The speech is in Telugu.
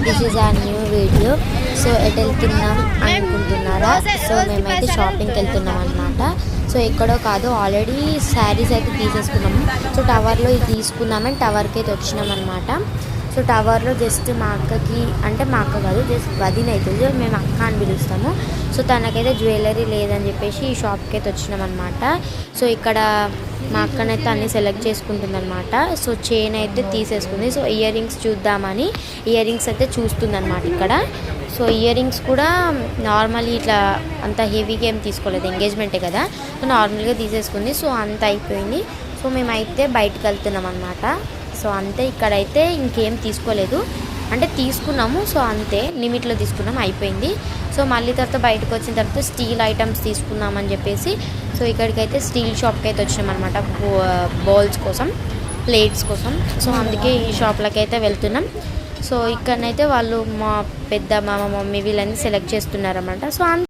This is our new video. So ఎటు వెళ్తున్నాం అనుకుంటున్నారా? సో మేమైతే షాపింగ్కి వెళ్తున్నాం అనమాట. సో ఎక్కడో కాదు, ఆల్రెడీ శారీస్ అయితే తీసేసుకున్నాము. సో టవర్లో ఇది తీసుకుందామని టవర్కి అయితే వచ్చినాం అనమాట. సో టవర్లో జస్ట్ మా అక్కకి, అంటే మా అక్క కాదు, జస్ట్ వదిన అవుతుంది, మేము అక్క అని పిలుస్తాము. సో తనకైతే జ్యువెలరీ లేదని చెప్పేసి ఈ షాప్కి అయితే వచ్చినాం అనమాట. సో ఇక్కడ మా అక్కనైతే అన్నీ సెలెక్ట్ చేసుకుంటుంది అనమాట. సో చైన్ అయితే తీసేసుకుంది. సో ఇయర్ రింగ్స్ చూద్దామని ఇయర్ రింగ్స్ అయితే చూస్తుంది అనమాట ఇక్కడ. సో ఇయర్ రింగ్స్ కూడా నార్మల్లీ ఇట్లా అంత హెవీగా ఏం తీసుకోలేదు, ఎంగేజ్మెంటే కదా, సో నార్మల్గా తీసేసుకుంది. సో అంత అయిపోయింది. సో మేమైతే బయటకు వెళ్తున్నాం అనమాట. సో అంతే, ఇక్కడైతే ఇంకేం తీసుకోలేదు, అంటే తీసుకున్నాము. సో అంతే, లిమిట్లో తీసుకున్నాం, అయిపోయింది. సో మళ్ళీ తర్వాత బయటకు వచ్చిన తర్వాత స్టీల్ ఐటమ్స్ తీసుకుందామని చెప్పేసి సో ఇక్కడికైతే స్టీల్ షాప్కి అయితే వచ్చినాం అనమాట, బౌల్స్ కోసం, ప్లేట్స్ కోసం. సో అందుకే ఈ షాప్లకి అయితే వెళ్తున్నాం. సో ఇక్కడనైతే వాళ్ళు మా పెద్ద మామ, మమ్మీ వీళ్ళని సెలెక్ట్ చేస్తున్నారన్నమాట. సో